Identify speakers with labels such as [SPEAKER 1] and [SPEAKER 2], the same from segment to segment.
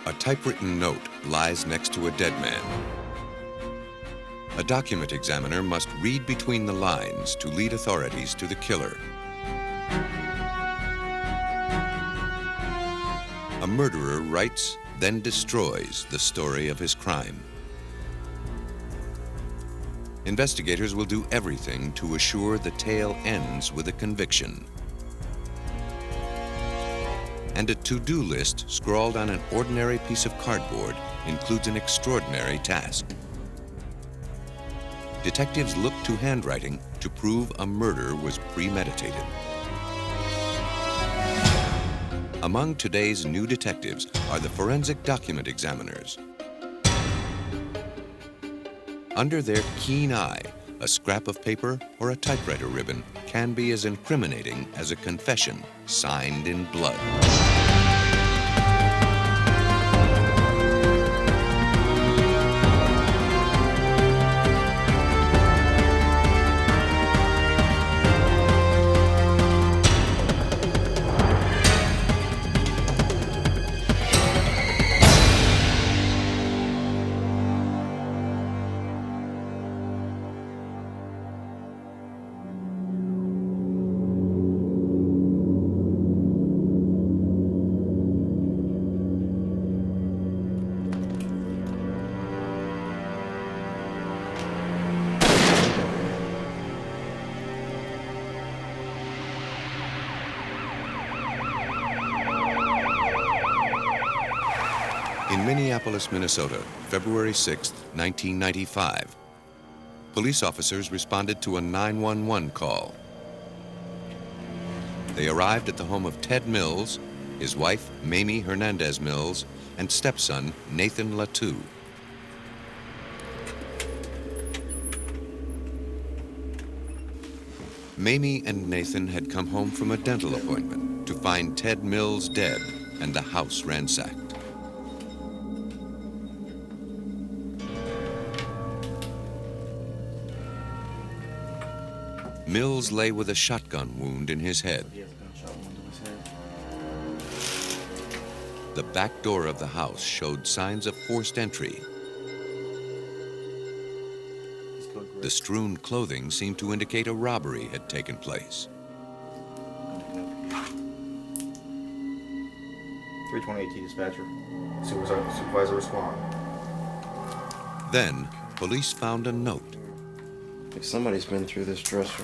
[SPEAKER 1] A typewritten note lies next to a dead man. A document examiner must read between the lines to lead authorities to the killer. A murderer writes, then destroys the story of his crime. Investigators will do everything to assure the tale ends with a conviction. And a to-do list scrawled on an ordinary piece of cardboard includes an extraordinary task. Detectives look to handwriting to prove a murder was premeditated. Among today's new detectives are the forensic document examiners. Under their keen eye, a scrap of paper or a typewriter ribbon can be as incriminating as a confession signed in blood. In Minneapolis, Minnesota, February 6, 1995, police officers responded to a 911 call. They arrived at the home of Ted Mills, his wife, Mamie Hernandez Mills, and stepson, Nathan Latu. Mamie and Nathan had come home from a dental appointment to find Ted Mills dead and the house ransacked. Mills lay with a shotgun wound in his head. The back door of the house showed signs of forced entry. The strewn clothing seemed to indicate a robbery had taken place.
[SPEAKER 2] 320 AT dispatcher. Supervisor respond.
[SPEAKER 1] Then, police found a note.
[SPEAKER 3] Like somebody's been through this dresser.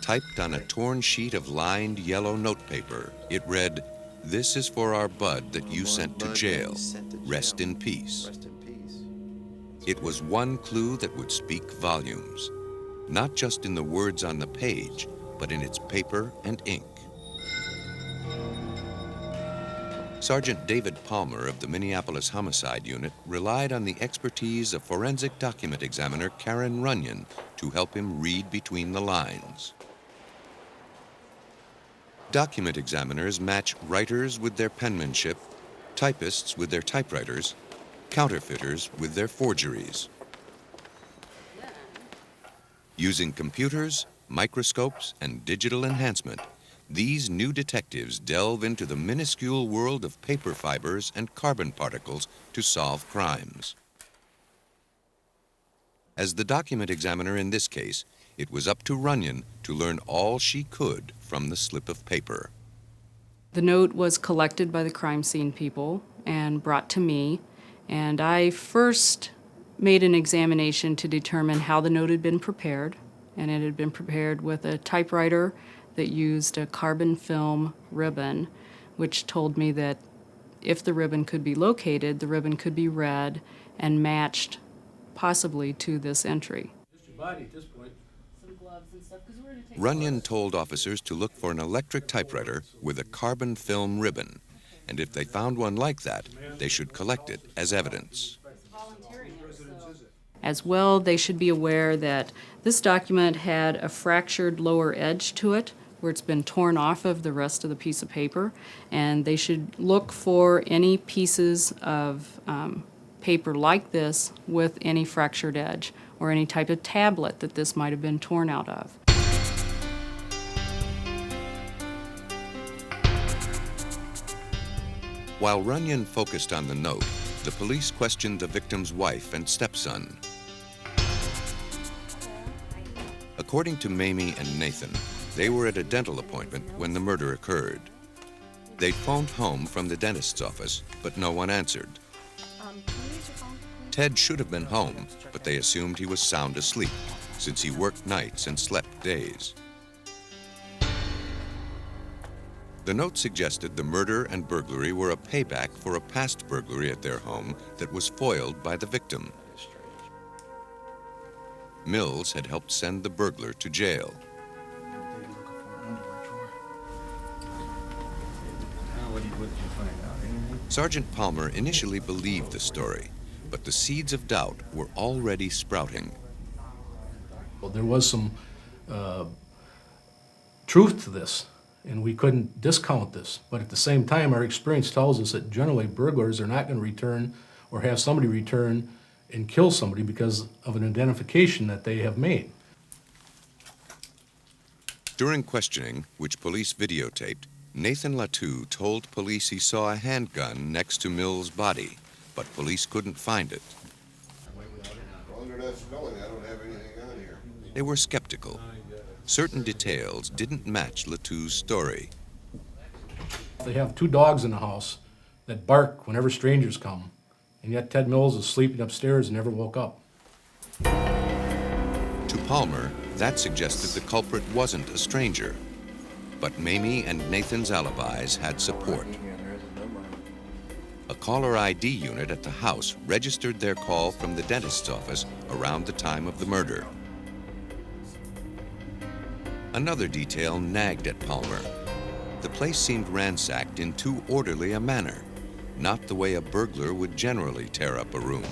[SPEAKER 1] Typed on a torn sheet of lined yellow notepaper, it read, "This is for our bud that you sent to jail. Rest in peace." It was one clue that would speak volumes, not just in the words on the page, but in its paper and ink. Sergeant David Palmer of the Minneapolis Homicide Unit relied on the expertise of forensic document examiner Karen Runyon to help him read between the lines. Document examiners match writers with their penmanship, typists with their typewriters, counterfeiters with their forgeries. Using computers, microscopes, and digital enhancement, these new detectives delve into the minuscule world of paper fibers and carbon particles to solve crimes. As the document examiner in this case, it was up to Runyon to learn all she could from the slip of paper.
[SPEAKER 4] The note was collected by the crime scene people and brought to me, and I first made an examination to determine how the note had been prepared, and it had been prepared with a typewriter that used a carbon film ribbon, which told me that if the ribbon could be located, the ribbon could be read and matched possibly to this entry.
[SPEAKER 1] Runyon told officers to look for an electric typewriter with a carbon film ribbon, and if they found one like that, they should collect it as evidence.
[SPEAKER 4] As well, they should be aware that this document had a fractured lower edge to it, where it's been torn off of the rest of the piece of paper, and they should look for any pieces of paper like this with any fractured edge or any type of tablet that this might have been torn out of.
[SPEAKER 1] While Runyon focused on the note, the police questioned the victim's wife and stepson. According to Mamie and Nathan, they were at a dental appointment when the murder occurred. They'd phoned home from the dentist's office, but no one answered. Ted should have been home, but they assumed he was sound asleep, since he worked nights and slept days. The note suggested the murder and burglary were a payback for a past burglary at their home that was foiled by the victim. Mills had helped send the burglar to jail. Sergeant Palmer initially believed the story, but the seeds of doubt were already sprouting.
[SPEAKER 5] Well, there was some truth to this, and we couldn't discount this. But at the same time, our experience tells us that generally burglars are not going to return or have somebody return and kill somebody because of an identification that they have made.
[SPEAKER 1] During questioning, which police videotaped, Nathan Latoux told police he saw a handgun next to Mills' body, but police couldn't find it.
[SPEAKER 6] Under that spelling, I don't have anything on here.
[SPEAKER 1] They were skeptical. Certain details didn't match Latoux's story.
[SPEAKER 5] They have 2 dogs in the house that bark whenever strangers come, and yet Ted Mills is sleeping upstairs and never woke up.
[SPEAKER 1] To Palmer, that suggested the culprit wasn't a stranger. But Mamie and Nathan's alibis had support. A caller ID unit at the house registered their call from the dentist's office around the time of the murder. Another detail nagged at Palmer. The place seemed ransacked in too orderly a manner, not the way a burglar would generally tear up a room.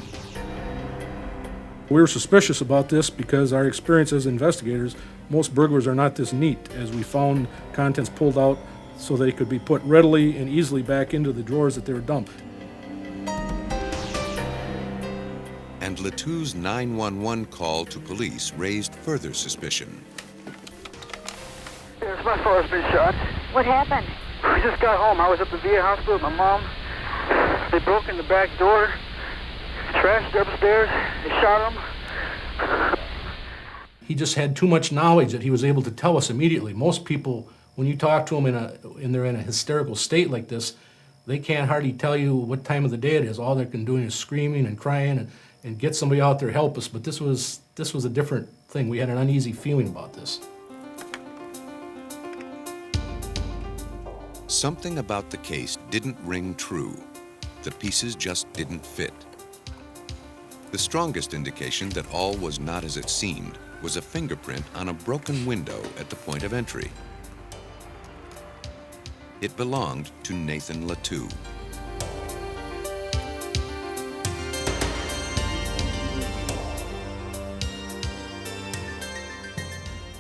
[SPEAKER 5] We were suspicious about this because our experience as investigators, most burglars are not this neat, as we found contents pulled out so they could be put readily and easily back into the drawers that they were dumped.
[SPEAKER 1] And Latoux's 911 call to police raised further suspicion.
[SPEAKER 7] Yes, my father's been shot.
[SPEAKER 8] What happened?
[SPEAKER 7] I just got home. I was at the VA hospital with my mom. They broke in the back door, trashed upstairs, they shot him.
[SPEAKER 5] He just had too much knowledge that he was able to tell us immediately. Most people, when you talk to them and they're in a hysterical state like this, they can't hardly tell you what time of the day it is. All they're doing is screaming and crying and get somebody out there to help us. But this was a different thing. We had an uneasy feeling about this.
[SPEAKER 1] Something about the case didn't ring true. The pieces just didn't fit. The strongest indication that all was not as it seemed was a fingerprint on a broken window at the point of entry. It belonged to Nathan Latoux.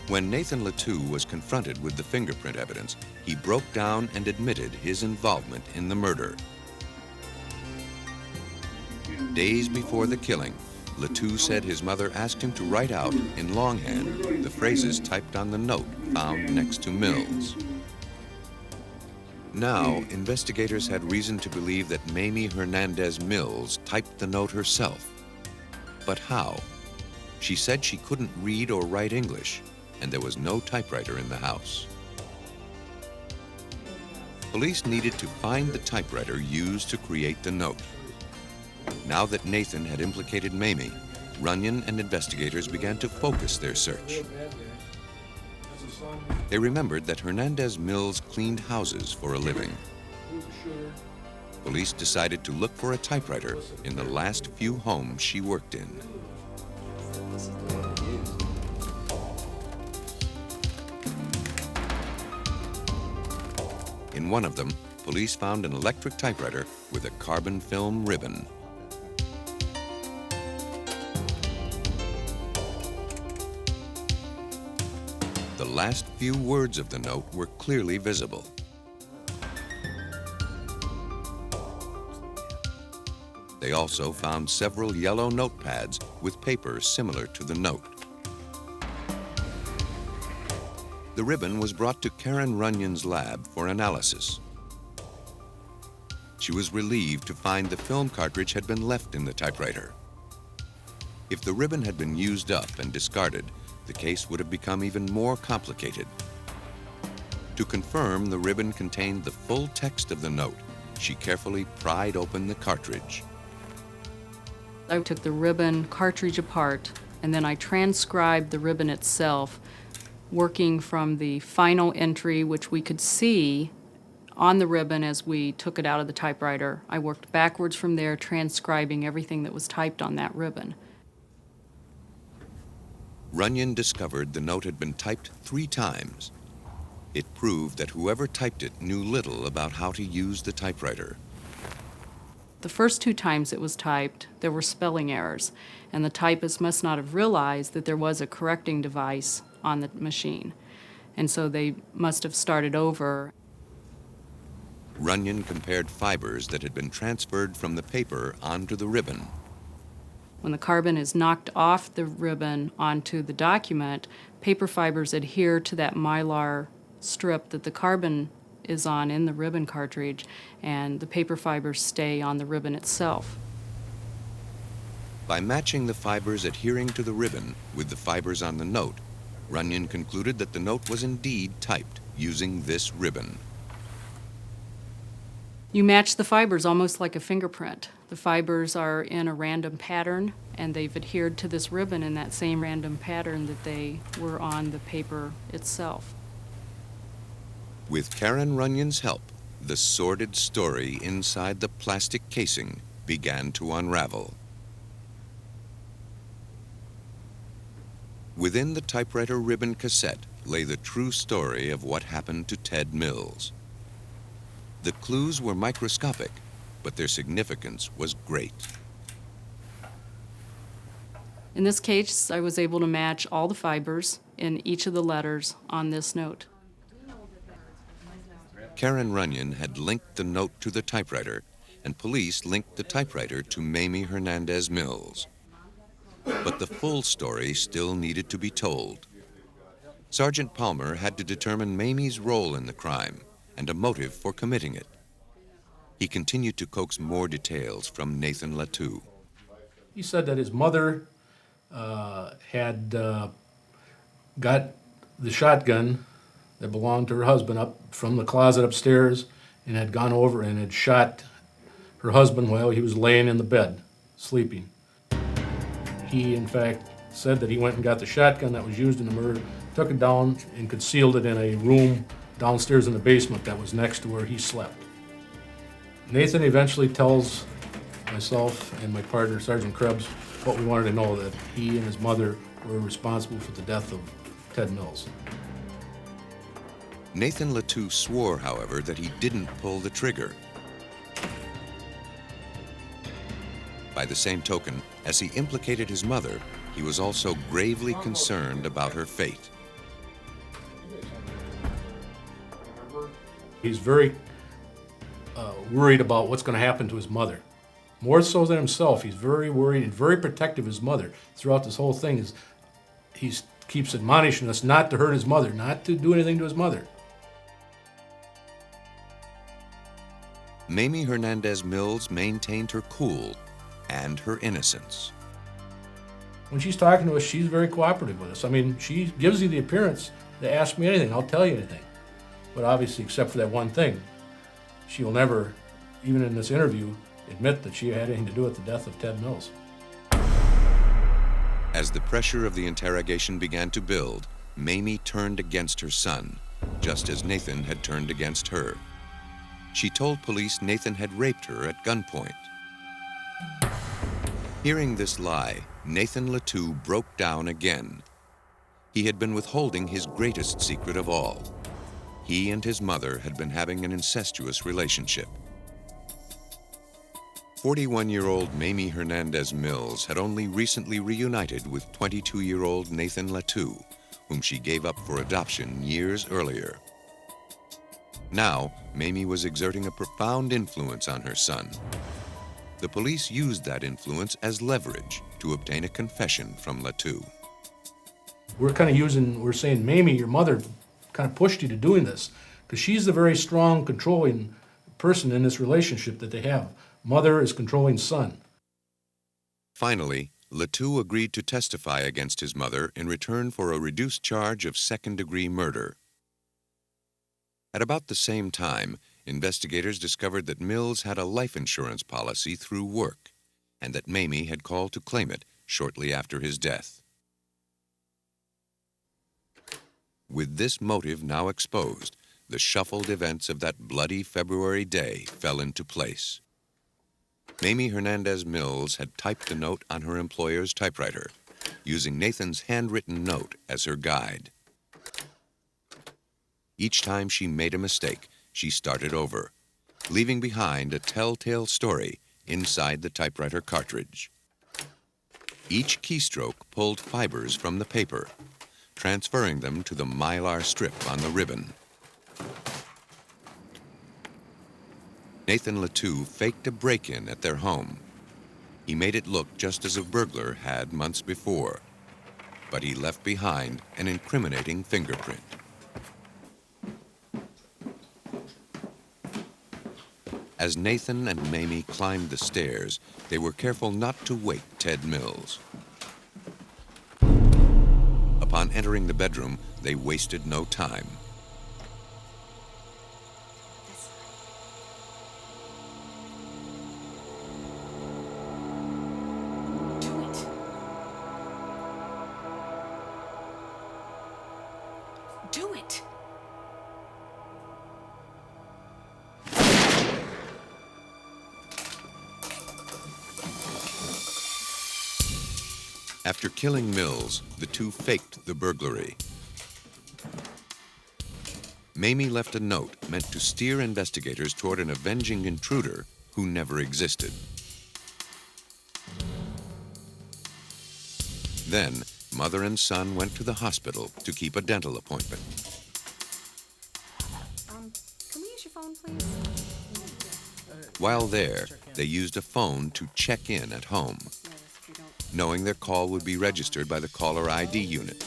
[SPEAKER 1] When Nathan Latoux was confronted with the fingerprint evidence, he broke down and admitted his involvement in the murder. Days before the killing, Latoux said his mother asked him to write out in longhand the phrases typed on the note found next to Mills. Now, investigators had reason to believe that Mamie Hernandez Mills typed the note herself. But how? She said she couldn't read or write English, and there was no typewriter in the house. Police needed to find the typewriter used to create the note. Now that Nathan had implicated Mamie, Runyon and investigators began to focus their search. They remembered that Hernandez Mills cleaned houses for a living. Police decided to look for a typewriter in the last few homes she worked in. In one of them, police found an electric typewriter with a carbon film ribbon. The last few words of the note were clearly visible. They also found several yellow notepads with paper similar to the note. The ribbon was brought to Karen Runyon's lab for analysis. She was relieved to find the film cartridge had been left in the typewriter. If the ribbon had been used up and discarded, the case would have become even more complicated. To confirm the ribbon contained the full text of the note, she carefully pried open the cartridge.
[SPEAKER 4] I took the ribbon cartridge apart, and then I transcribed the ribbon itself, working from the final entry, which we could see on the ribbon as we took it out of the typewriter. I worked backwards from there, transcribing everything that was typed on that ribbon.
[SPEAKER 1] Runyon discovered the note had been typed 3 times. It proved that whoever typed it knew little about how to use the typewriter.
[SPEAKER 4] The first 2 times it was typed, there were spelling errors, and the typist must not have realized that there was a correcting device on the machine, and so they must have started over.
[SPEAKER 1] Runyon compared fibers that had been transferred from the paper onto the ribbon.
[SPEAKER 4] When the carbon is knocked off the ribbon onto the document, paper fibers adhere to that mylar strip that the carbon is on in the ribbon cartridge, and the paper fibers stay on the ribbon itself.
[SPEAKER 1] By matching the fibers adhering to the ribbon with the fibers on the note, Runyon concluded that the note was indeed typed using this ribbon.
[SPEAKER 4] You match the fibers almost like a fingerprint. The fibers are in a random pattern, and they've adhered to this ribbon in that same random pattern that they were on the paper itself.
[SPEAKER 1] With Karen Runyon's help, the sordid story inside the plastic casing began to unravel. Within the typewriter ribbon cassette lay the true story of what happened to Ted Mills. The clues were microscopic, but their significance was great.
[SPEAKER 4] In this case, I was able to match all the fibers in each of the letters on this note.
[SPEAKER 1] Karen Runyon had linked the note to the typewriter, and police linked the typewriter to Mamie Hernandez Mills. But the full story still needed to be told. Sergeant Palmer had to determine Mamie's role in the crime and a motive for committing it. He continued to coax more details from Nathan Latou.
[SPEAKER 5] He said that his mother had got the shotgun that belonged to her husband up from the closet upstairs and had gone over and had shot her husband while he was laying in the bed, sleeping. He, in fact, said that he went and got the shotgun that was used in the murder, took it down and concealed it in a room downstairs in the basement that was next to where he slept. Nathan eventually tells myself and my partner, Sergeant Krebs, what we wanted to know, that he and his mother were responsible for the death of Ted Mills.
[SPEAKER 1] Nathan Latou swore, however, that he didn't pull the trigger. By the same token, as he implicated his mother, he was also gravely concerned about her fate.
[SPEAKER 5] He's very worried about what's going to happen to his mother. More so than himself, he's very worried and very protective of his mother throughout this whole thing. He keeps admonishing us not to hurt his mother, not to do anything to his mother.
[SPEAKER 1] Mamie Hernandez Mills maintained her cool and her innocence.
[SPEAKER 5] When she's talking to us, she's very cooperative with us. I mean, she gives you the appearance to ask me anything, I'll tell you anything. But obviously, except for that one thing, she will never, even in this interview, admit that she had anything to do with the death of Ted Mills.
[SPEAKER 1] As the pressure of the interrogation began to build, Mamie turned against her son, just as Nathan had turned against her. She told police Nathan had raped her at gunpoint. Hearing this lie, Nathan Latou broke down again. He had been withholding his greatest secret of all. He and his mother had been having an incestuous relationship. 41-year-old Mamie Hernandez Mills had only recently reunited with 22-year-old Nathan Latou, whom she gave up for adoption years earlier. Now, Mamie was exerting a profound influence on her son. The police used that influence as leverage to obtain a confession from Latou.
[SPEAKER 5] We're saying, Mamie, your mother kind of pushed you to doing this, because she's the very strong, controlling person in this relationship that they have. Mother is controlling son.
[SPEAKER 1] Finally, Latou agreed to testify against his mother in return for a reduced charge of second-degree murder. At about the same time, investigators discovered that Mills had a life insurance policy through work, and that Mamie had called to claim it shortly after his death. With this motive now exposed, the shuffled events of that bloody February day fell into place. Mamie Hernandez Mills had typed the note on her employer's typewriter, using Nathan's handwritten note as her guide. Each time she made a mistake, she started over, leaving behind a telltale story inside the typewriter cartridge. Each keystroke pulled fibers from the paper, transferring them to the mylar strip on the ribbon. Nathan Latou faked a break-in at their home. He made it look just as a burglar had months before, but he left behind an incriminating fingerprint. As Nathan and Mamie climbed the stairs, they were careful not to wake Ted Mills. Upon entering the bedroom, they wasted no time.
[SPEAKER 8] Do it.
[SPEAKER 1] After killing Mills, the two faked the burglary. Mamie left a note meant to steer investigators toward an avenging intruder who never existed. Then, mother and son went to the hospital to keep a dental appointment.
[SPEAKER 8] Can we use your phone, please?
[SPEAKER 1] While there, they used a phone to check in at home, knowing their call would be registered by the caller ID unit.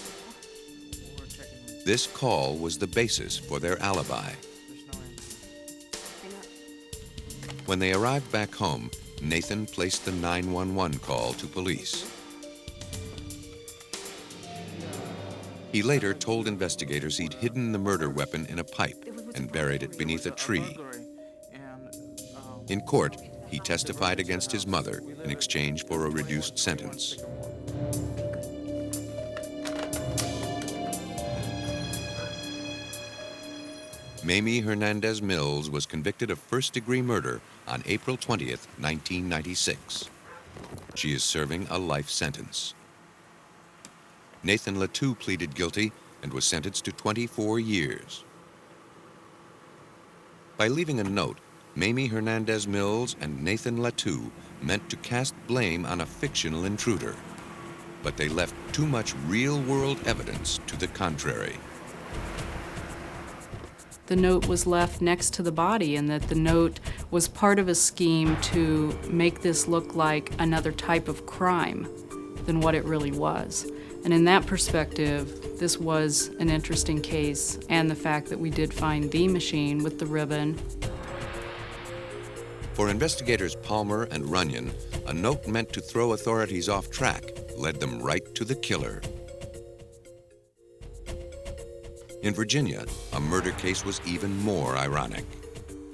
[SPEAKER 1] This call was the basis for their alibi. When they arrived back home, Nathan placed the 911 call to police. He later told investigators he'd hidden the murder weapon in a pipe and buried it beneath a tree. In court, he testified against his mother in exchange for a reduced sentence. Mamie Hernandez Mills was convicted of first-degree murder on April 20th, 1996. She is serving a life sentence. Nathan Latou pleaded guilty and was sentenced to 24 years. By leaving a note, Mamie Hernandez Mills and Nathan Latou meant to cast blame on a fictional intruder, but they left too much real-world evidence to the contrary.
[SPEAKER 4] The note was left next to the body, and that the note was part of a scheme to make this look like another type of crime than what it really was. And in that perspective, this was an interesting case, and the fact that we did find the machine with the ribbon.
[SPEAKER 1] For investigators Palmer and Runyon, a note meant to throw authorities off track led them right to the killer. In Virginia, a murder case was even more ironic.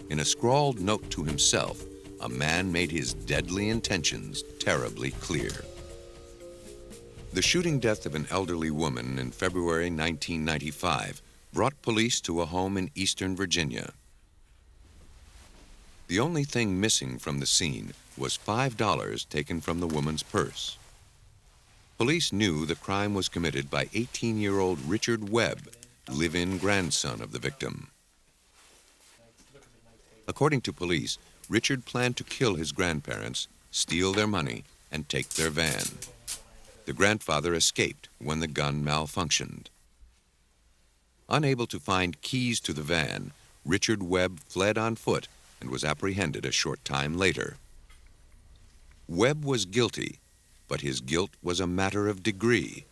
[SPEAKER 1] In a scrawled note to himself, a man made his deadly intentions terribly clear. The shooting death of an elderly woman in February 1995 brought police to a home in eastern Virginia. The only thing missing from the scene was $5 taken from the woman's purse. Police knew the crime was committed by 18-year-old Richard Webb, live-in grandson of the victim. According to police, Richard planned to kill his grandparents, steal their money, and take their van. The grandfather escaped when the gun malfunctioned. Unable to find keys to the van, Richard Webb fled on foot and was apprehended a short time later. Webb was guilty, but his guilt was a matter of degree.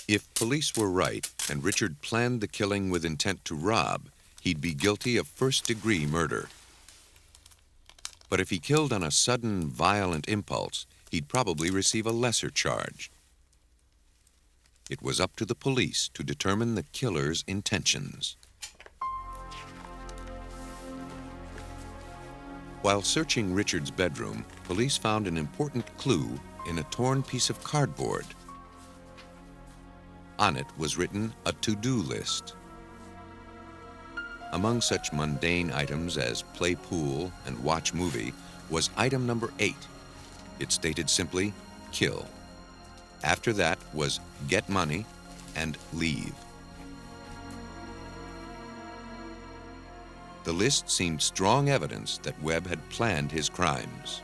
[SPEAKER 1] If police were right and Richard planned the killing with intent to rob, he'd be guilty of first-degree murder. But if he killed on a sudden, violent impulse, he'd probably receive a lesser charge. It was up to the police to determine the killer's intentions. While searching Richard's bedroom, police found an important clue in a torn piece of cardboard. On it was written a to-do list. Among such mundane items as play pool and watch movie was item number 8. It stated simply, kill. After that was get money and leave. The list seemed strong evidence that Webb had planned his crimes.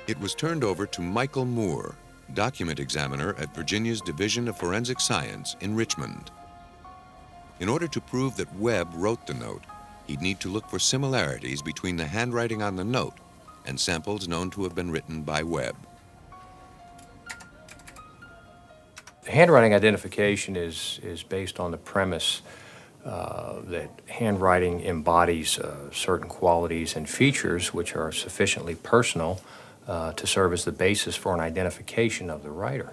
[SPEAKER 1] It was turned over to Michael Moore, document examiner at Virginia's Division of Forensic Science in Richmond. In order to prove that Webb wrote the note, he'd need to look for similarities between the handwriting on the note and samples known to have been written by Webb.
[SPEAKER 9] Handwriting identification is based on the premise that handwriting embodies certain qualities and features which are sufficiently personal to serve as the basis for an identification of the writer.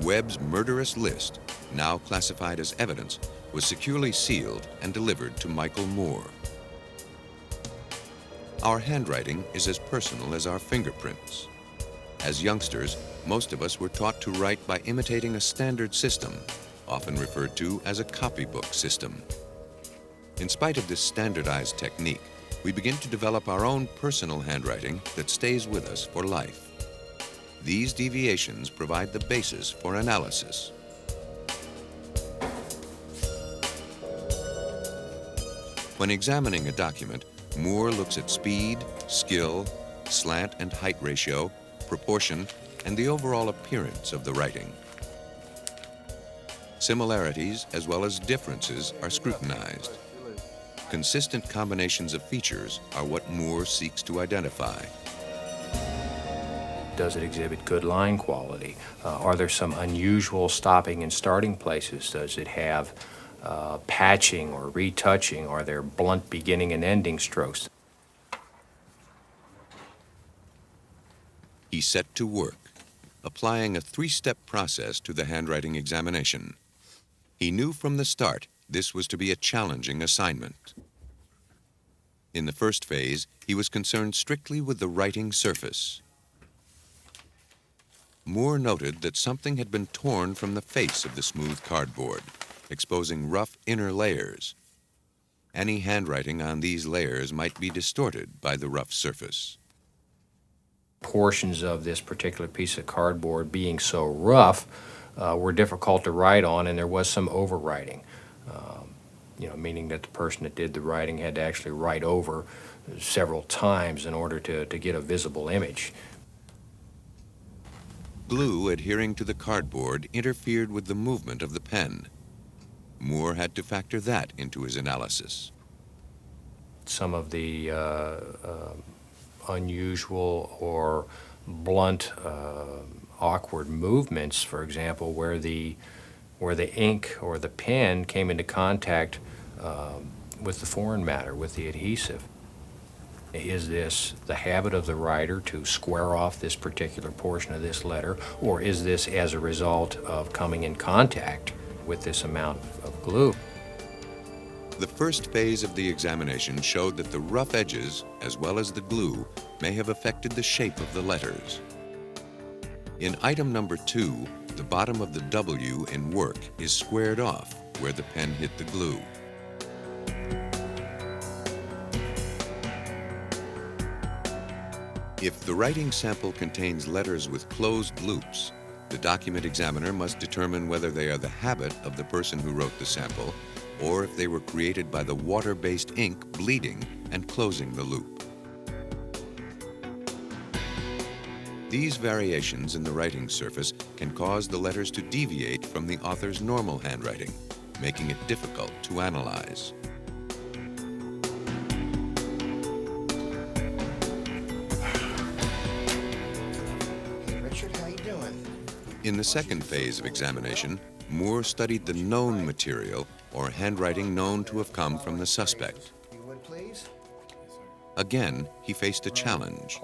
[SPEAKER 1] Webb's murderous list, now classified as evidence, was securely sealed and delivered to Michael Moore. Our handwriting is as personal as our fingerprints. As youngsters, most of us were taught to write by imitating a standard system, often referred to as a copybook system. In spite of this standardized technique, we begin to develop our own personal handwriting that stays with us for life. These deviations provide the basis for analysis. When examining a document, Moore looks at speed, skill, slant and height ratio, proportion, and the overall appearance of the writing. Similarities as well as differences are scrutinized. Consistent combinations of features are what Moore seeks to identify.
[SPEAKER 9] Does it exhibit good line quality? Are there some unusual stopping and starting places? Does it have patching or retouching? Are there blunt beginning and ending strokes?
[SPEAKER 1] He set to work, applying a 3-step process to the handwriting examination. He knew from the start this was to be a challenging assignment. In the first phase, he was concerned strictly with the writing surface. Moore noted that something had been torn from the face of the smooth cardboard, exposing rough inner layers. Any handwriting on these layers might be distorted by the rough surface.
[SPEAKER 9] Portions of this particular piece of cardboard being so rough were difficult to write on, and there was some overwriting. Meaning that the person that did the writing had to actually write over several times in order to get a visible image.
[SPEAKER 1] Glue adhering to the cardboard interfered with the movement of the pen. Moore had to factor that into his analysis.
[SPEAKER 9] Some of the unusual or blunt, awkward movements, for example, where the ink or the pen came into contact with the foreign matter, with the adhesive. Is this the habit of the writer to square off this particular portion of this letter, or is this as a result of coming in contact with this amount of glue?
[SPEAKER 1] The first phase of the examination showed that the rough edges, as well as the glue, may have affected the shape of the letters. In item number 2, the bottom of the W in work is squared off where the pen hit the glue. If the writing sample contains letters with closed loops, the document examiner must determine whether they are the habit of the person who wrote the sample, or if they were created by the water-based ink bleeding and closing the loop. These variations in the writing surface can cause the letters to deviate from the author's normal handwriting, making it difficult to analyze. In the second phase of examination, Moore studied the known material or handwriting known to have come from the suspect.
[SPEAKER 10] You would please?
[SPEAKER 1] Again, he faced a challenge.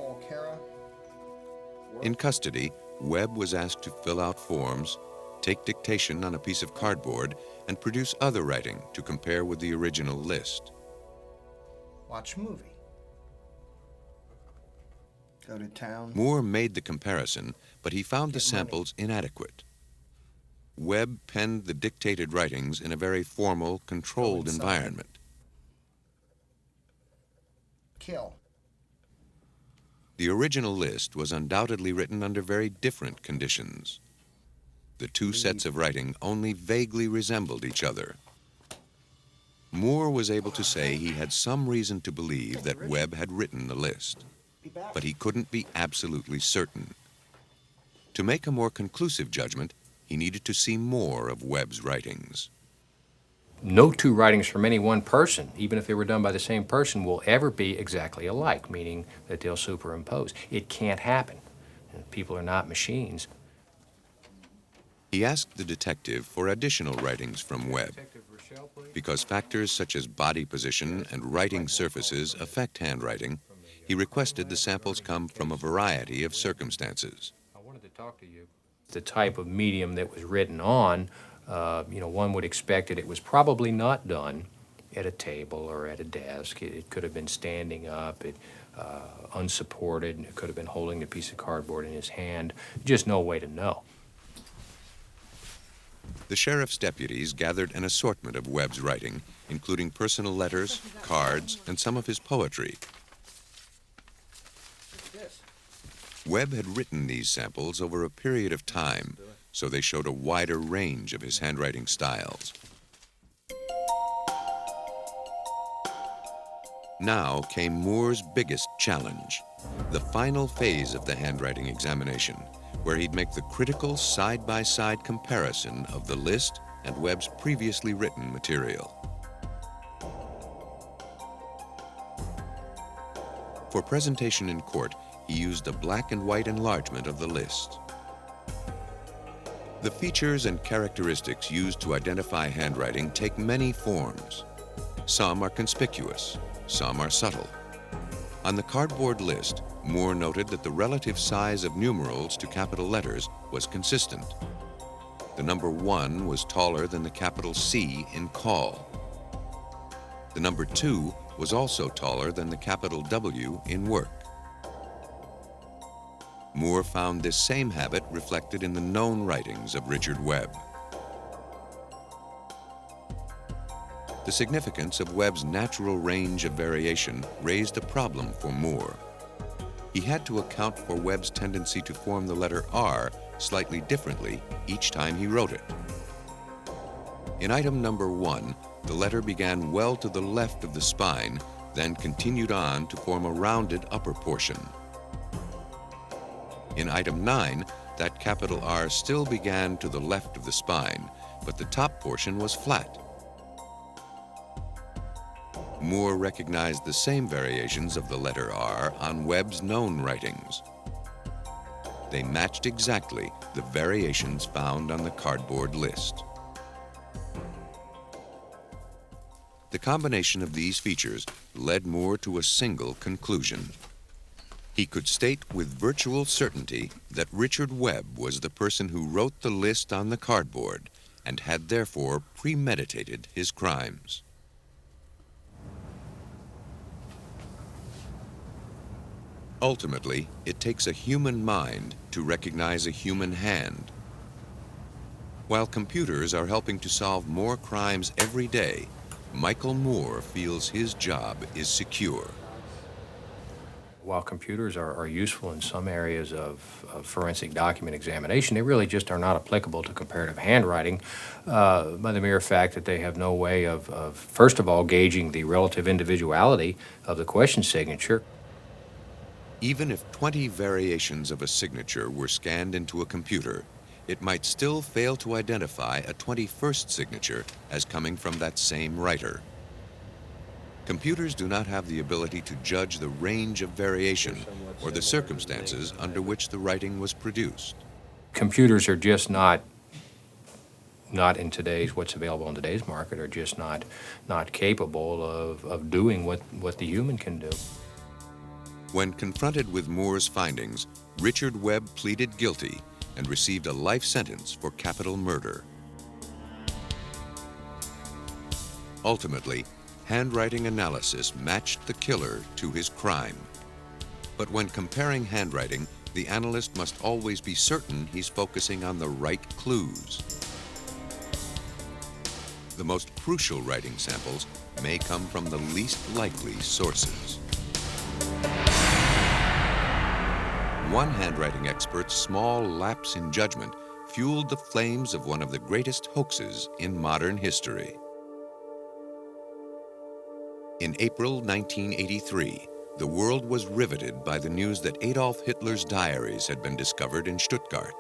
[SPEAKER 1] In custody, Webb was asked to fill out forms, take dictation on a piece of cardboard, and produce other writing to compare with the original list.
[SPEAKER 10] Watch movie. Go to town.
[SPEAKER 1] Moore made the comparison, but he found the samples inadequate. Webb penned the dictated writings in a very formal, controlled environment.
[SPEAKER 10] Kill.
[SPEAKER 1] The original list was undoubtedly written under very different conditions. The two sets of writing only vaguely resembled each other. Moore was able to say he had some reason to believe that Webb had written the list, but he couldn't be absolutely certain. To make a more conclusive judgment, he needed to see more of Webb's writings.
[SPEAKER 9] No two writings from any one person, even if they were done by the same person, will ever be exactly alike, meaning that they'll superimpose. It can't happen. People are not machines.
[SPEAKER 1] He asked the detective for additional writings from Webb. Because factors such as body position and writing surfaces affect handwriting, he requested the samples come from a variety of circumstances.
[SPEAKER 9] I wanted to talk to you. The type of medium that was written on, one would expect that it was probably not done at a table or at a desk. It could have been standing up, unsupported, and it could have been holding a piece of cardboard in his hand. Just no way to know.
[SPEAKER 1] The sheriff's deputies gathered an assortment of Webb's writing, including personal letters, cards, and some of his poetry. Webb had written these samples over a period of time, so they showed a wider range of his handwriting styles. Now came Moore's biggest challenge, the final phase of the handwriting examination, where he'd make the critical side-by-side comparison of the list and Webb's previously written material. For presentation in court, he used a black and white enlargement of the list. The features and characteristics used to identify handwriting take many forms. Some are conspicuous, some are subtle. On the cardboard list, Moore noted that the relative size of numerals to capital letters was consistent. The number 1 was taller than the capital C in call. The number 2 was also taller than the capital W in work. Moore found this same habit reflected in the known writings of Richard Webb. The significance of Webb's natural range of variation raised a problem for Moore. He had to account for Webb's tendency to form the letter R slightly differently each time he wrote it. In item number 1, the letter began well to the left of the spine, then continued on to form a rounded upper portion. In item 9, that capital R still began to the left of the spine, but the top portion was flat. Moore recognized the same variations of the letter R on Webb's known writings. They matched exactly the variations found on the cardboard list. The combination of these features led Moore to a single conclusion. He could state with virtual certainty that Richard Webb was the person who wrote the list on the cardboard and had therefore premeditated his crimes. Ultimately, it takes a human mind to recognize a human hand. While computers are helping to solve more crimes every day, Michael Moore feels his job is secure.
[SPEAKER 9] While computers are useful in some areas of forensic document examination, they really just are not applicable to comparative handwriting by the mere fact that they have no way of first of all, gauging the relative individuality of the question signature.
[SPEAKER 1] Even if 20 variations of a signature were scanned into a computer, it might still fail to identify a 21st signature as coming from that same writer. Computers do not have the ability to judge the range of variation or the circumstances under which the writing was produced.
[SPEAKER 9] computers are just not in today's, what's available in today's market, are just not capable of doing what the human can do.
[SPEAKER 1] When confronted with Moore's findings, Richard Webb pleaded guilty and received a life sentence for capital murder. Ultimately, handwriting analysis matched the killer to his crime. But when comparing handwriting, the analyst must always be certain he's focusing on the right clues. The most crucial writing samples may come from the least likely sources. One handwriting expert's small lapse in judgment fueled the flames of one of the greatest hoaxes in modern history. In April 1983, the world was riveted by the news that Adolf Hitler's diaries had been discovered in Stuttgart.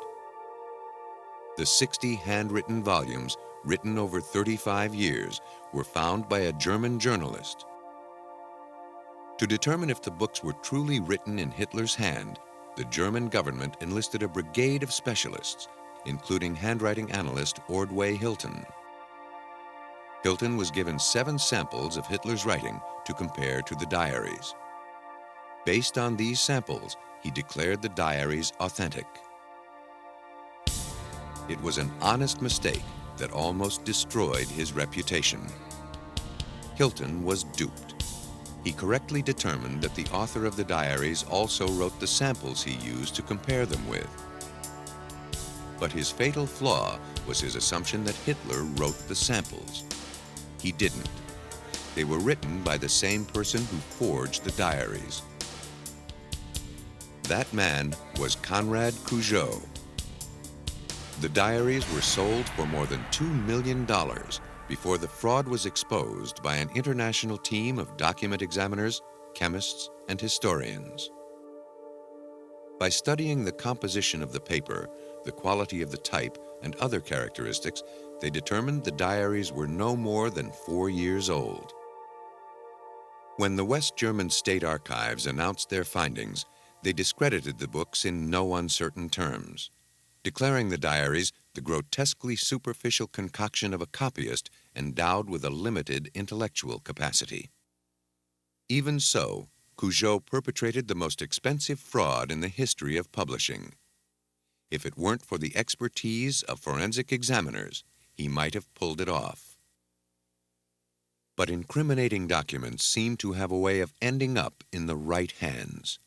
[SPEAKER 1] The 60 handwritten volumes, written over 35 years, were found by a German journalist. To determine if the books were truly written in Hitler's hand, the German government enlisted a brigade of specialists, including handwriting analyst Ordway Hilton. Hilton was given 7 samples of Hitler's writing to compare to the diaries. Based on these samples, he declared the diaries authentic. It was an honest mistake that almost destroyed his reputation. Hilton was duped. He correctly determined that the author of the diaries also wrote the samples he used to compare them with. But his fatal flaw was his assumption that Hitler wrote the samples. He didn't. They were written by the same person who forged the diaries. That man was Conrad Cujo. The diaries were sold for more than $2 million before the fraud was exposed by an international team of document examiners, chemists, and historians. By studying the composition of the paper, the quality of the type, and other characteristics, they determined the diaries were no more than 4 years old. When the West German State Archives announced their findings, they discredited the books in no uncertain terms, declaring the diaries the grotesquely superficial concoction of a copyist endowed with a limited intellectual capacity. Even so, Cujo perpetrated the most expensive fraud in the history of publishing. If it weren't for the expertise of forensic examiners, he might have pulled it off. But incriminating documents seem to have a way of ending up in the right hands,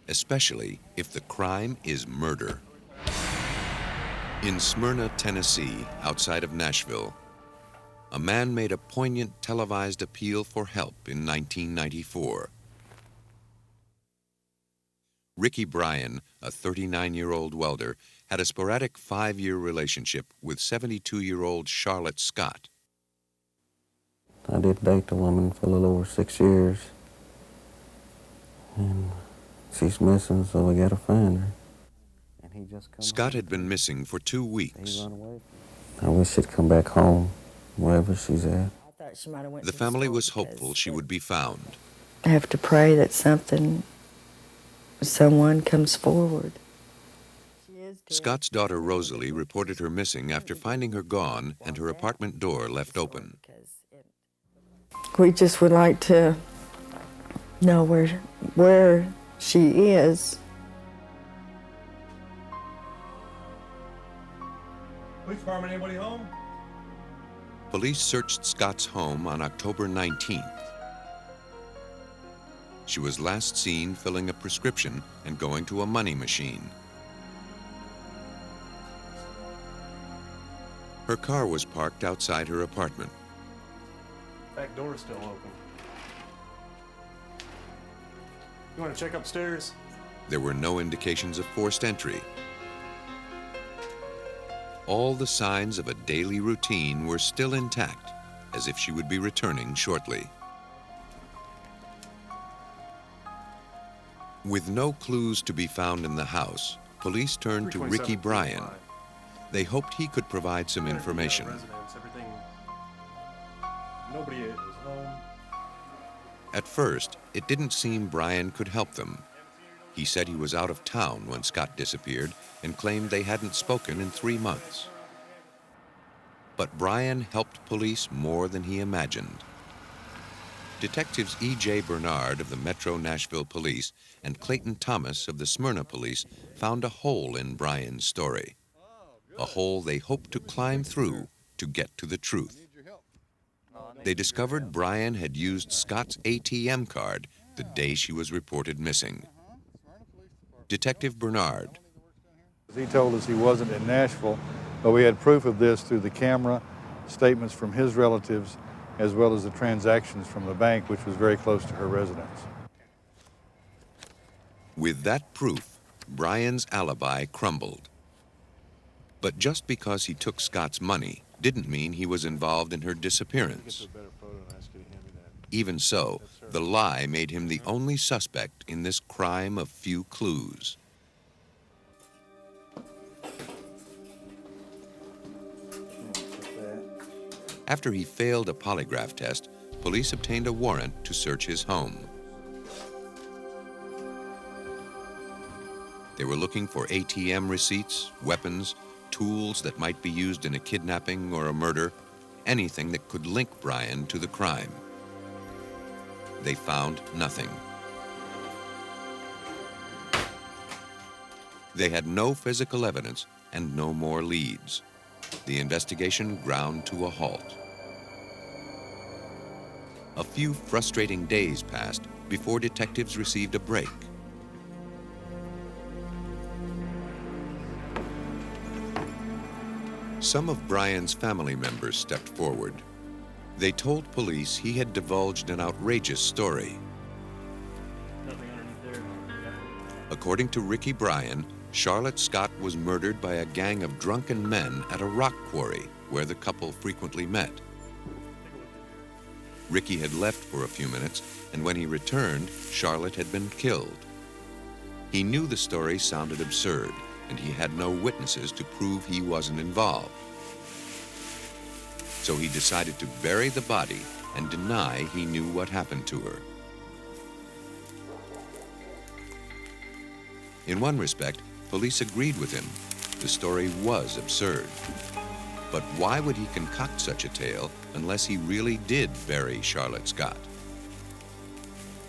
[SPEAKER 1] especially if the crime is murder. In Smyrna, Tennessee, outside of Nashville, a man made a poignant televised appeal for help in 1994. Ricky Bryan, a 39-year-old welder, had a sporadic 5-year relationship with 72-year-old Charlotte Scott.
[SPEAKER 3] I did date the woman for a little over 6 years. And she's missing, so we gotta find her. And he just come
[SPEAKER 1] Scott had been missing for 2 weeks.
[SPEAKER 3] I wish she'd come back home, wherever she's at.
[SPEAKER 1] The family was hopeful she would be found.
[SPEAKER 11] I have to pray that someone comes forward.
[SPEAKER 1] Scott's daughter Rosalie reported her missing after finding her gone and her apartment door left open.
[SPEAKER 11] We just would like to know where she is.
[SPEAKER 12] Police department, anybody home?
[SPEAKER 1] Police searched Scott's home on October 19th. She was last seen filling a prescription and going to a money machine. Her car was parked outside her apartment.
[SPEAKER 12] Back door's still open. You want to check upstairs?
[SPEAKER 1] There were no indications of forced entry. All the signs of a daily routine were still intact, as if she would be returning shortly. With no clues to be found in the house, police turned to Ricky Bryan. They hoped he could provide some information.
[SPEAKER 12] Nobody is home.
[SPEAKER 1] At first, it didn't seem Bryan could help them. He said he was out of town when Scott disappeared and claimed they hadn't spoken in 3 months. But Brian helped police more than he imagined. Detectives E.J. Bernard of the Metro Nashville Police and Clayton Thomas of the Smyrna Police found a hole in Brian's story, a hole they hoped to climb through to get to the truth. They discovered Brian had used Scott's ATM card the day she was reported missing. Detective Bernard.
[SPEAKER 13] He told us he wasn't in Nashville, but we had proof of this through the camera, statements from his relatives, as well as the transactions from the bank, which was very close to her residence.
[SPEAKER 1] With that proof, Brian's alibi crumbled. But just because he took Scott's money didn't mean he was involved in her disappearance. Even so, the lie made him the only suspect in this crime of few clues. After he failed a polygraph test, police obtained a warrant to search his home. They were looking for ATM receipts, weapons, tools that might be used in a kidnapping or a murder, anything that could link Brian to the crime. They found nothing. They had no physical evidence and no more leads. The investigation ground to a halt. A few frustrating days passed before detectives received a break. Some of Brian's family members stepped forward. They told police he had divulged an outrageous story. According to Ricky Bryan, Charlotte Scott was murdered by a gang of drunken men at a rock quarry where the couple frequently met. Ricky had left for a few minutes, and when he returned, Charlotte had been killed. He knew the story sounded absurd, and he had no witnesses to prove he wasn't involved. So he decided to bury the body and deny he knew what happened to her. In one respect, police agreed with him. The story was absurd. But why would he concoct such a tale unless he really did bury Charlotte Scott?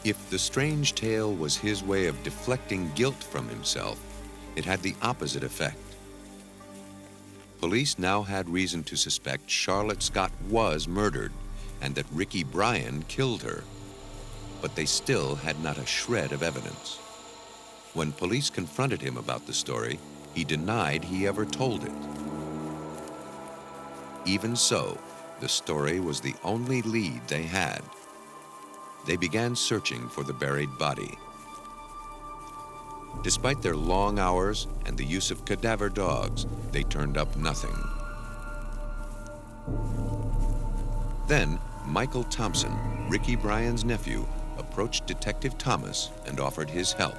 [SPEAKER 1] If the strange tale was his way of deflecting guilt from himself, it had the opposite effect. Police now had reason to suspect Charlotte Scott was murdered and that Ricky Bryan killed her. But they still had not a shred of evidence. When police confronted him about the story, he denied he ever told it. Even so, the story was the only lead they had. They began searching for the buried body. Despite their long hours and the use of cadaver dogs, they turned up nothing. Then, Michael Thompson, Ricky Bryan's nephew, approached Detective Thomas and offered his help.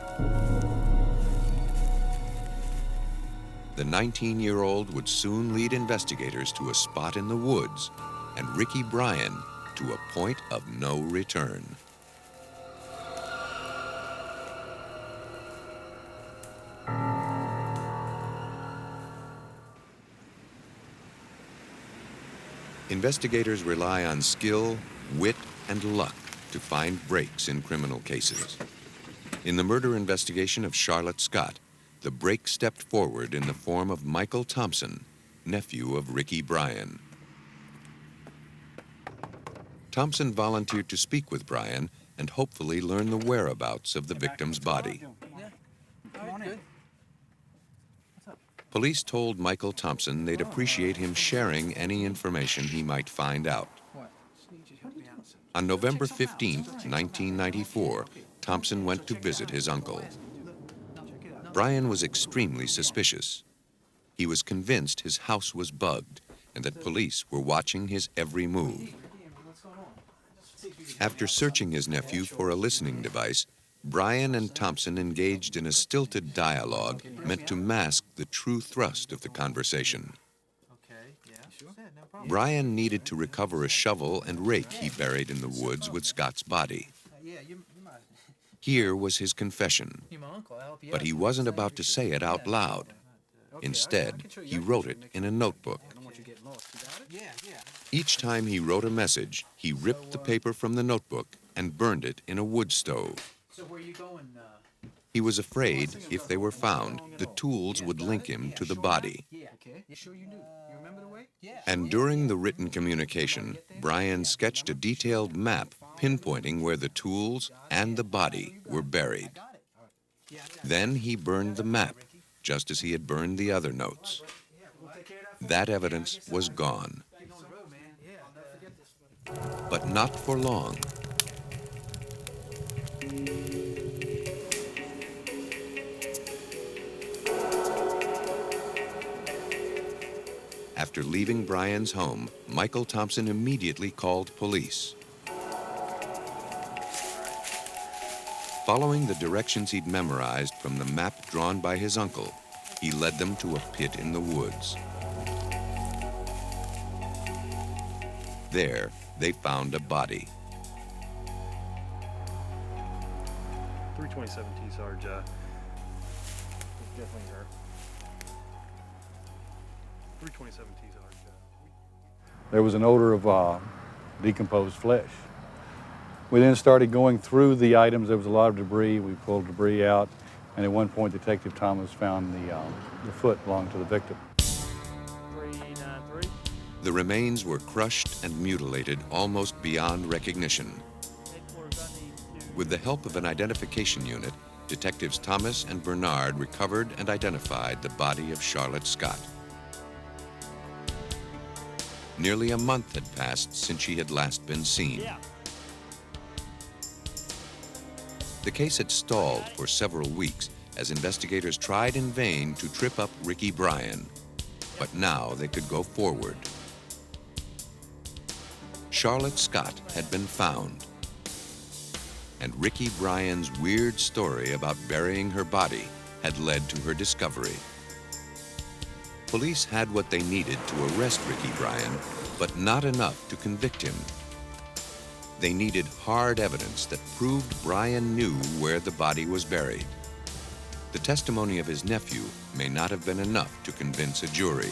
[SPEAKER 1] The 19-year-old would soon lead investigators to a spot in the woods and Ricky Bryan to a point of no return. Investigators rely on skill, wit, and luck to find breaks in criminal cases. In the murder investigation of Charlotte Scott, the break stepped forward in the form of Michael Thompson, nephew of Ricky Bryan. Thompson volunteered to speak with Bryan and hopefully learn the whereabouts of the victim's body. Police told Michael Thompson they'd appreciate him sharing any information he might find out. On November 15, 1994, Thompson went to visit his uncle. Bryan was extremely suspicious. He was convinced his house was bugged and that police were watching his every move. After searching his nephew for a listening device, Bryan and Thompson engaged in a stilted dialogue meant to mask the true thrust of the conversation. Bryan needed to recover a shovel and rake he buried in the woods with Scott's body. Here was his confession, but he wasn't about to say it out loud. Instead, he wrote it in a notebook. Each time he wrote a message, he ripped the paper from the notebook and burned it in a wood stove. He was afraid if they were found, the tools would link him to the body. And during the written communication, Brian sketched a detailed map pinpointing where the tools and the body were buried. Then he burned the map, just as he had burned the other notes. That evidence was gone. But not for long. After leaving Brian's home, Michael Thompson immediately called police. Following the directions he'd memorized from the map drawn by his uncle, he led them to a pit in the woods. There, they found a body.
[SPEAKER 12] 327 T, Sarge. Definitely her. 327 T, Sarge.
[SPEAKER 13] There was an odor of decomposed flesh. We then started going through the items. There was a lot of debris. We pulled debris out, and at one point, Detective Thomas found the foot belonging to the victim.
[SPEAKER 12] 393.
[SPEAKER 1] The remains were crushed and mutilated almost beyond recognition. With the help of an identification unit, Detectives Thomas and Bernard recovered and identified the body of Charlotte Scott. Nearly a month had passed since she had last been seen. The case had stalled for several weeks as investigators tried in vain to trip up Ricky Bryan. But now they could go forward. Charlotte Scott had been found. And Ricky Bryan's weird story about burying her body had led to her discovery. Police had what they needed to arrest Ricky Bryan, but not enough to convict him. They needed hard evidence that proved Bryan knew where the body was buried. The testimony of his nephew may not have been enough to convince a jury.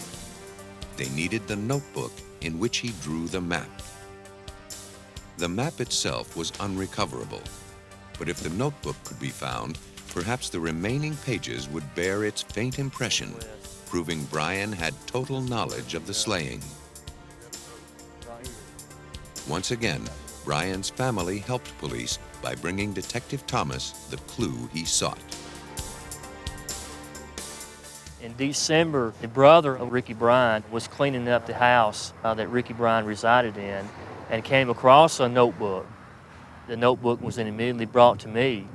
[SPEAKER 1] They needed the notebook in which he drew the map. The map itself was unrecoverable, but if the notebook could be found, perhaps the remaining pages would bear its faint impression, proving Bryan had total knowledge of the slaying. Once again, Bryan's family helped police by bringing Detective Thomas the clue he sought.
[SPEAKER 14] In December, the brother of Ricky Bryan was cleaning up the house that Ricky Bryan resided in and came across a notebook. The notebook was then immediately brought to me.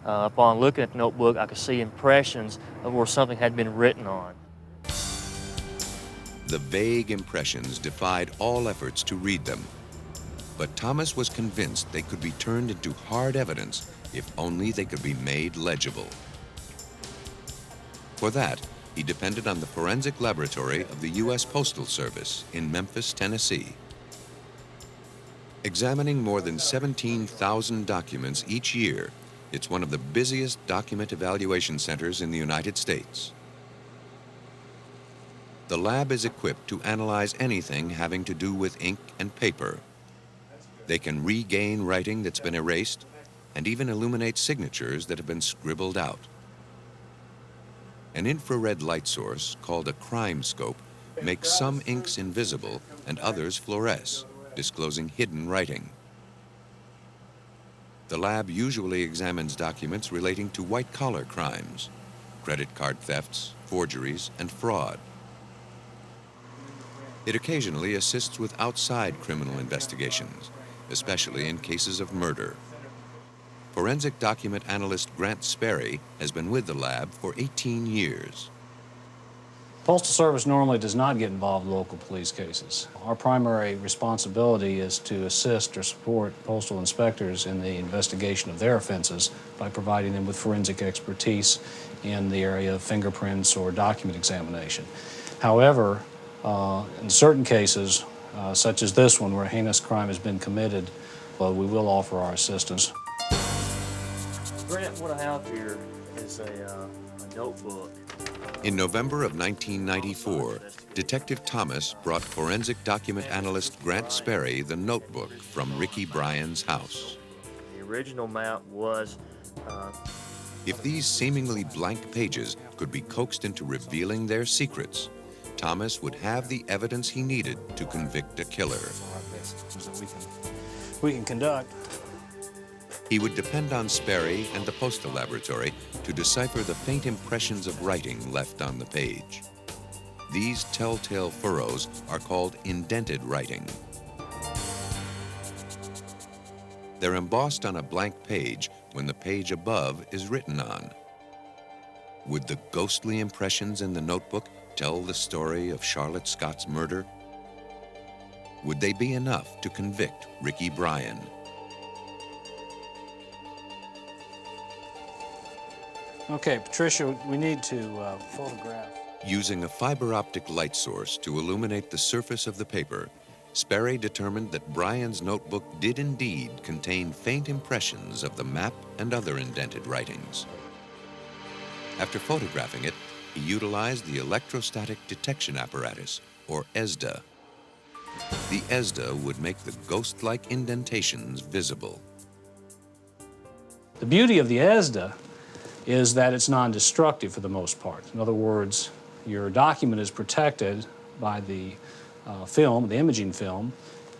[SPEAKER 14] Upon looking at the notebook, I could see impressions of where something had been written on.
[SPEAKER 1] The vague impressions defied all efforts to read them. But Thomas was convinced they could be turned into hard evidence if only they could be made legible. For that, he depended on the forensic laboratory of the U.S. Postal Service in Memphis, Tennessee. Examining more than 17,000 documents each year, it's one of the busiest document evaluation centers in the United States. The lab is equipped to analyze anything having to do with ink and paper. They can regain writing that's been erased and even illuminate signatures that have been scribbled out. An infrared light source called a crime scope makes some inks invisible and others fluoresce, disclosing hidden writing. The lab usually examines documents relating to white-collar crimes, credit card thefts, forgeries, and fraud. It occasionally assists with outside criminal investigations, especially in cases of murder. Forensic document analyst Grant Sperry has been with the lab for 18 years.
[SPEAKER 15] Postal Service normally does not get involved in local police cases. Our primary responsibility is to assist or support postal inspectors in the investigation of their offenses by providing them with forensic expertise in the area of fingerprints or document examination. However, in certain cases, such as this one where a heinous crime has been committed, we will offer our assistance.
[SPEAKER 14] Grant, what I have here is a notebook.
[SPEAKER 1] In November of 1994, Detective Thomas brought forensic document analyst Grant Sperry the notebook from Ricky Bryan's house.
[SPEAKER 14] The original map was...
[SPEAKER 1] If these seemingly blank pages could be coaxed into revealing their secrets, Thomas would have the evidence he needed to convict a killer.
[SPEAKER 15] We can conduct.
[SPEAKER 1] He would depend on Sperry and the postal laboratory to decipher the faint impressions of writing left on the page. These telltale furrows are called indented writing. They're embossed on a blank page when the page above is written on. Would the ghostly impressions in the notebook tell the story of Charlotte Scott's murder? Would they be enough to convict Ricky Bryan?
[SPEAKER 15] Okay, Patricia, we need to photograph.
[SPEAKER 1] Using a fiber optic light source to illuminate the surface of the paper, Sperry determined that Bryan's notebook did indeed contain faint impressions of the map and other indented writings. After photographing it, he utilized the electrostatic detection apparatus, or ESDA. The ESDA would make the ghost-like indentations visible.
[SPEAKER 15] The beauty of the ESDA is that it's non-destructive for the most part. In other words, your document is protected by the film, the imaging film.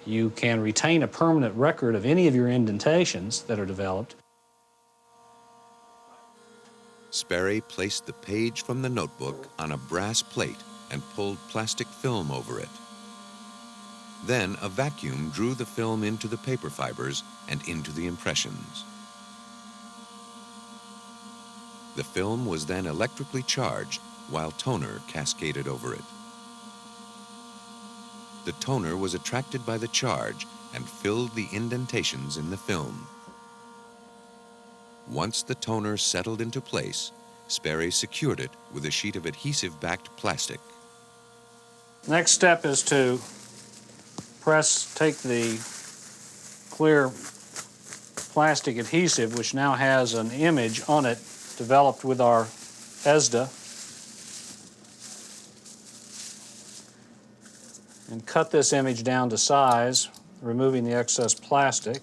[SPEAKER 15] You can retain a permanent record of any of your indentations that are developed.
[SPEAKER 1] Sperry placed the page from the notebook on a brass plate and pulled plastic film over it. Then a vacuum drew the film into the paper fibers and into the impressions. The film was then electrically charged while toner cascaded over it. The toner was attracted by the charge and filled the indentations in the film. Once the toner settled into place, Sperry secured it with a sheet of adhesive-backed plastic.
[SPEAKER 15] Next step is to take the clear plastic adhesive, which now has an image on it developed with our ESDA, and cut this image down to size, removing the excess plastic.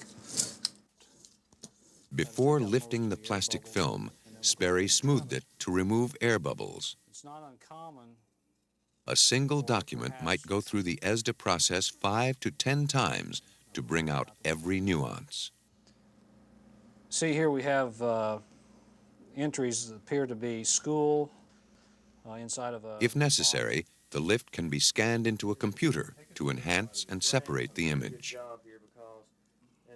[SPEAKER 1] Before lifting the plastic film, Sperry smoothed it to remove air bubbles.
[SPEAKER 15] It's not uncommon.
[SPEAKER 1] A single document might go through the ESDA process 5 to 10 times to bring out every nuance.
[SPEAKER 15] See, here we have entries that appear to be school inside of a...
[SPEAKER 1] If necessary, the lift can be scanned into a computer to enhance and separate the image.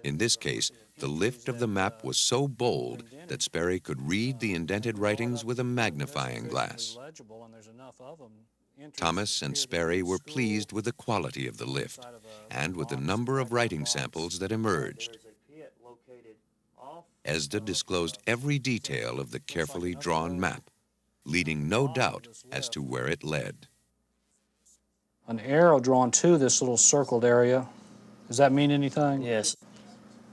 [SPEAKER 1] In this case, the lift of the map was so bold that Sperry could read the indented writings with a magnifying glass. Thomas and Sperry were pleased with the quality of the lift and with the number of writing samples that emerged. ESDA disclosed every detail of the carefully drawn map, leaving no doubt as to where it led.
[SPEAKER 15] An arrow drawn to this little circled area. Does that mean anything?
[SPEAKER 14] Yes.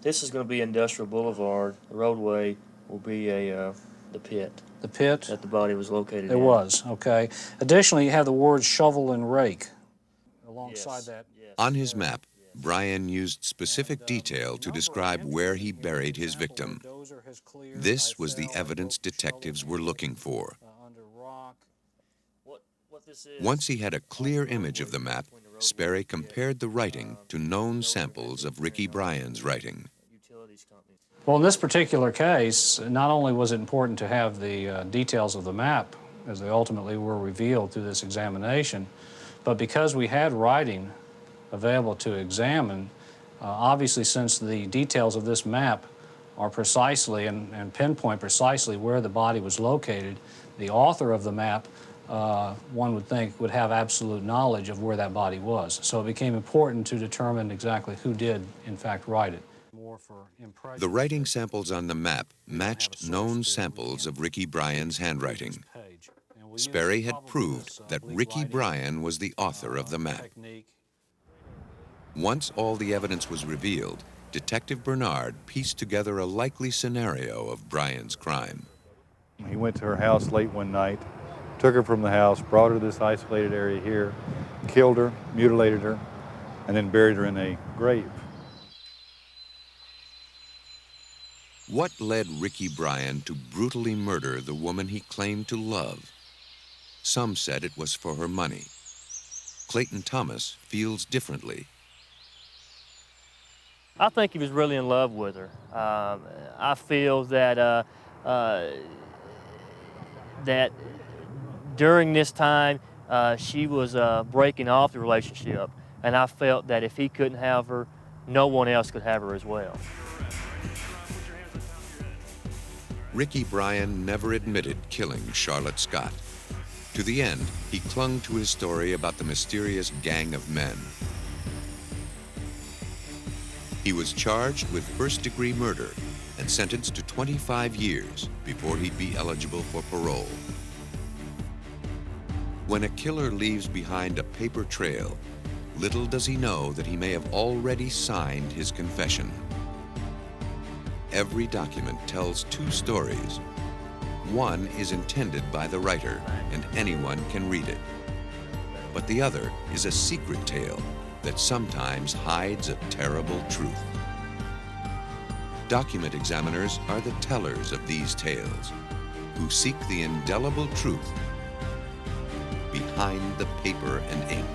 [SPEAKER 14] This is going to be Industrial Boulevard. The roadway will be the pit.
[SPEAKER 15] The pit?
[SPEAKER 14] That the body was located in.
[SPEAKER 15] It was, okay. Additionally, you have the words shovel and rake alongside that.
[SPEAKER 1] On his map, Bryan used specific detail to describe where he buried his victim. This was the evidence detectives were looking for. Once he had a clear image of the map, Sperry compared the writing to known samples of Ricky Bryan's writing.
[SPEAKER 15] Well, in this particular case, not only was it important to have the details of the map, as they ultimately were revealed through this examination, but because we had writing available to examine, obviously since the details of this map are precisely and pinpoint precisely where the body was located, the author of the map, one would think, would have absolute knowledge of where that body was. So it became important to determine exactly who did, in fact, write it.
[SPEAKER 1] The writing samples on the map matched known samples of Ricky Bryan's handwriting. Sperry had proved that Ricky Bryan was the author of the map. Once all the evidence was revealed, Detective Bernard pieced together a likely scenario of Brian's crime.
[SPEAKER 13] He went to her house late one night, took her from the house, brought her to this isolated area here, killed her, mutilated her, and then buried her in a grave.
[SPEAKER 1] What led Ricky Bryan to brutally murder the woman he claimed to love? Some said it was for her money. Clayton Thomas feels differently.
[SPEAKER 14] I think he was really in love with her. I feel that that during this time she was breaking off the relationship, and I felt that if he couldn't have her, no one else could have her as well.
[SPEAKER 1] Ricky Bryan never admitted killing Charlotte Scott. To the end, he clung to his story about the mysterious gang of men. He was charged with first-degree murder and sentenced to 25 years before he'd be eligible for parole. When a killer leaves behind a paper trail, little does he know that he may have already signed his confession. Every document tells two stories. One is intended by the writer, and anyone can read it. But the other is a secret tale that sometimes hides a terrible truth. Document examiners are the tellers of these tales, who seek the indelible truth behind the paper and ink.